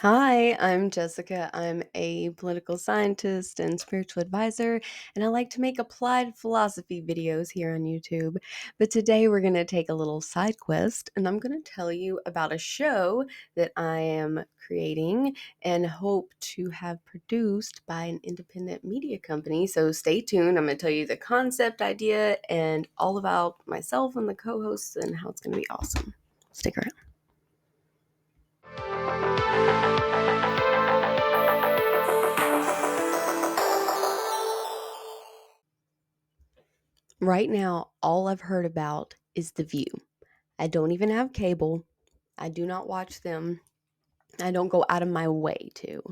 Hi, I'm Jessica. I'm a political scientist and spiritual advisor, and I like to make applied philosophy videos here on YouTube. But today we're going to take a little side quest, and I'm going to tell you about a show that I am creating and hope to have produced by an independent media company. So stay tuned. I'm going to tell you the concept, idea, and all about myself and the co hosts and how it's going to be awesome. Stick around. Right now, all I've heard about is The View. I don't even have cable. I do not watch them. I don't go out of my way to.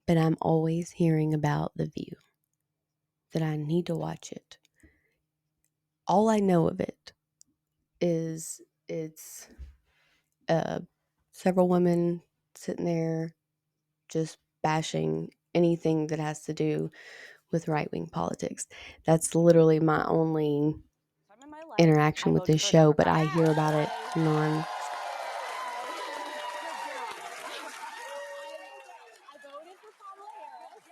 But I'm always hearing about The View, that I need to watch it. All I know of it is it's uh, several women sitting there just bashing anything that has to do with right-wing politics. That's literally my only Time in my life, interaction I with voted this for a show, but Democrat. I hear about it non. I voted for Kamala Harris.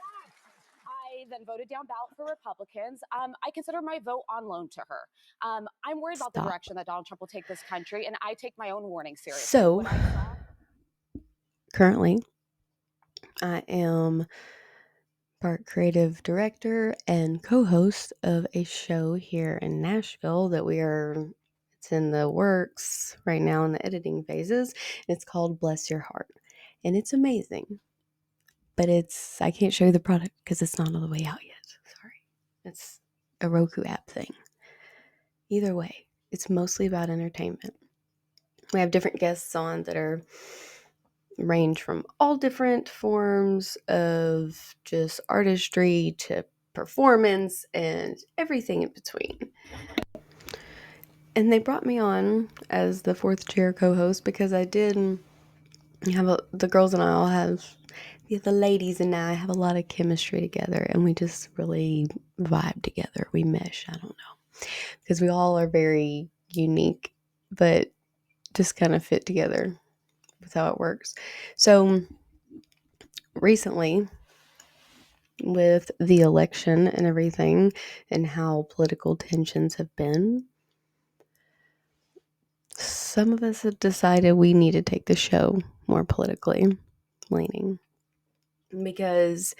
I then voted down ballot for Republicans. I consider my vote on loan to her. I'm worried about the Stop. direction that Donald Trump will take this country, and I take my own warning seriously. So, What I saw. currently, I am part creative director and co-host of a show here in Nashville that it's in the works right now in the editing phases. It's called Bless Your Heart. And it's amazing. But I can't show you the product because it's not all the way out yet. Sorry. It's a Roku app thing. Either way, it's mostly about entertainment. We have different guests on that range from all different forms of just artistry to performance and everything in between. And they brought me on as the fourth chair co-host because I did the girls and I all have the ladies and I have a lot of chemistry together, and we just really vibe together. We mesh. I don't know, because we all are very unique, but just kind of fit together with how it works. So recently, with the election and everything and how political tensions have been, some of us have decided we need to take the show more politically leaning. Because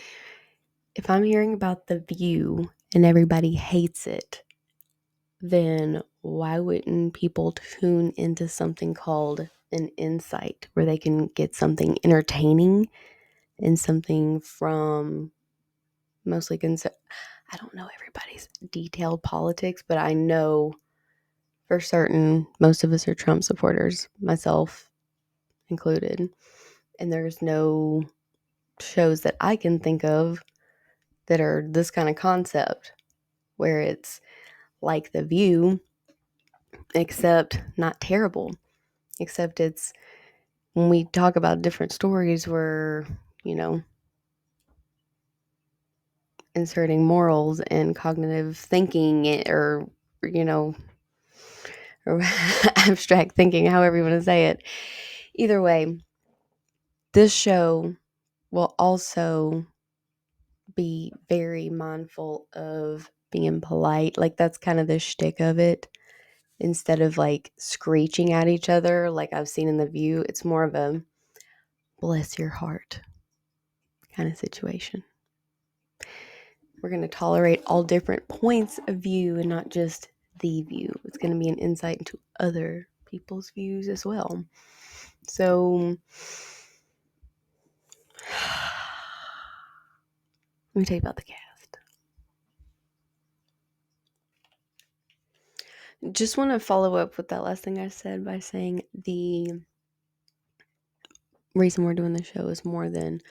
if I'm hearing about The View and everybody hates it, then why wouldn't people tune into something called an insight where they can get something entertaining and something from mostly I don't know everybody's detailed politics, but I know for certain most of us are Trump supporters, myself included. And there's no shows that I can think of that are this kind of concept where it's like The View, except not terrible. Except it's when we talk about different stories, we're, inserting morals and cognitive thinking you know, or abstract thinking, however you want to say it. Either way, this show will also be very mindful of being polite. Like, that's kind of the shtick of it. Instead of like screeching at each other, like I've seen in The View, it's more of a bless your heart kind of situation. We're going to tolerate all different points of view and not just the view. It's going to be an insight into other people's views as well. So, let me tell you about the cast. Just want to follow up with that last thing I said by saying the reason we're doing the show is more than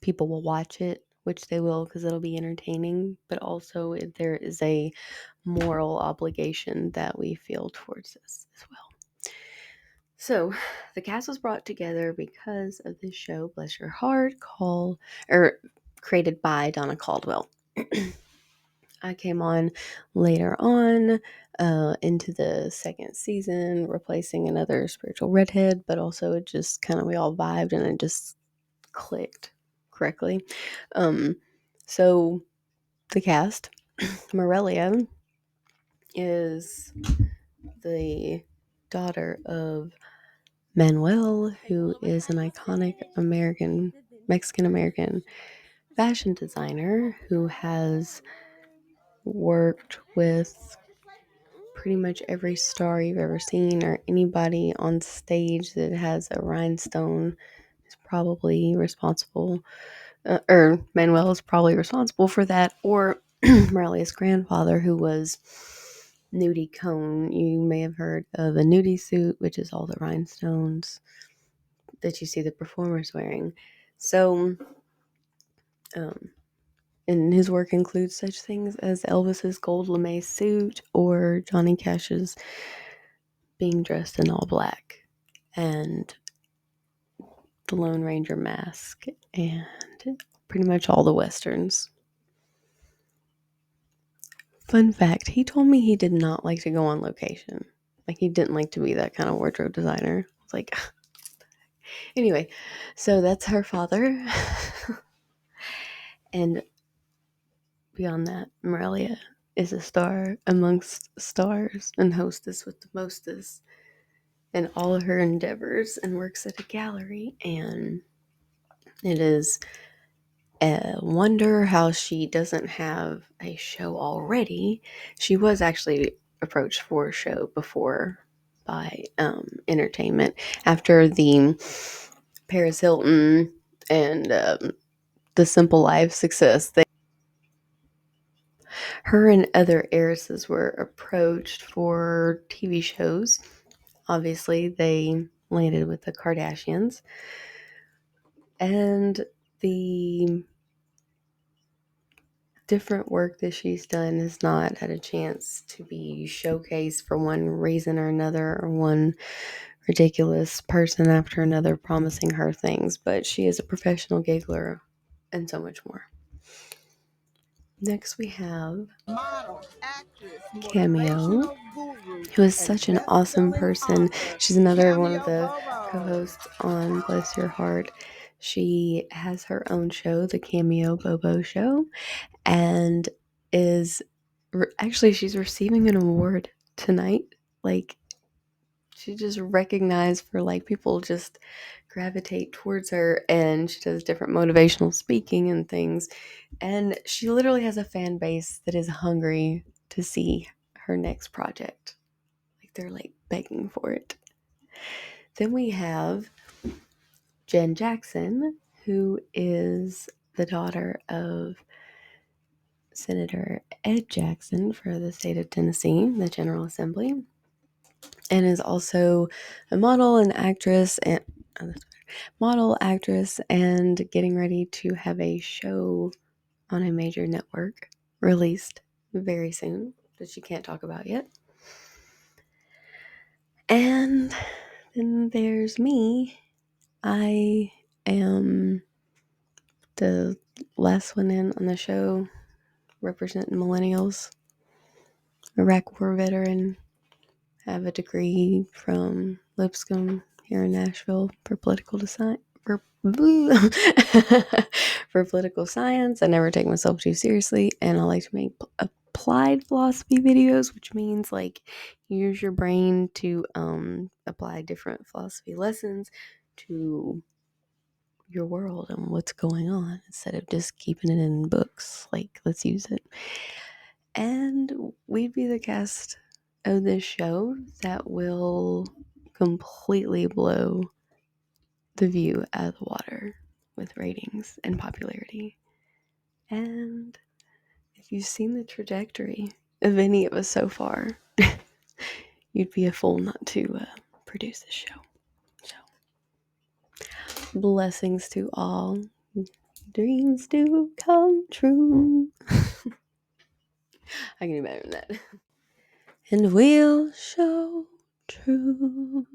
people will watch it, which they will because it'll be entertaining, but also there is a moral obligation that we feel towards this as well. So, the cast was brought together because of this show, Bless Your Heart, created by Donna Caldwell. I came on later on into the second season, replacing another spiritual redhead, but also it just kind of, we all vibed and it just clicked correctly. So the cast, Morelia is the daughter of Manuel, who is an iconic Mexican American fashion designer who has worked with pretty much every star you've ever seen, or anybody on stage that has a rhinestone is probably responsible, or Manuel is probably responsible for that, or Morelia's grandfather, who was Nudie Cone. You may have heard of a nudie suit, which is all the rhinestones that you see the performers wearing. So, and his work includes such things as Elvis's gold lame suit or Johnny Cash's being dressed in all black, and the Lone Ranger mask, and pretty much all the westerns. Fun fact, he told me he did not like to go on location. Like, he didn't like to be that kind of wardrobe designer. I was like, anyway, so that's her father. And beyond that, Morelia is a star amongst stars and hostess with the mostest in all her endeavors, and works at a gallery. And it is a wonder how she doesn't have a show already. She was actually approached for a show before by entertainment after the Paris Hilton and the Simple Life success. Her and other heiresses were approached for TV shows. Obviously, they landed with the Kardashians. And the different work that she's done has not had a chance to be showcased for one reason or another, or one ridiculous person after another promising her things. But she is a professional giggler and so much more. Next we have Cameo, who is such an awesome person. She's another one of the co-hosts on Bless Your Heart. She has her own show, the Cameo Bobo Show, and is actually, she's receiving an award tonight. Like, she just recognized for, like, people just gravitate towards her, and she does different motivational speaking and things, and she literally has a fan base that is hungry to see her next project. Like, they're like begging for it. Then we have Jen Jackson, who is the daughter of Senator Ed Jackson for the state of Tennessee, the General Assembly, and is also a model and actress, and getting ready to have a show on a major network released very soon that she can't talk about yet. And then there's me. I am the last one in on the show, representing millennials, Iraq War veteran, have a degree from Lipscomb here in Nashville for political science. For political science. I never take myself too seriously, and I like to make applied philosophy videos, which means, like, use your brain to apply different philosophy lessons to your world and what's going on, instead of just keeping it in books. Like, let's use it. And we'd be the cast of this show that will completely blow The View out of the water with ratings and popularity. And if you've seen the trajectory of any of us so far, you'd be a fool not to produce this show. So, blessings to all. Dreams do come true. I can do better than that. And we'll show truth.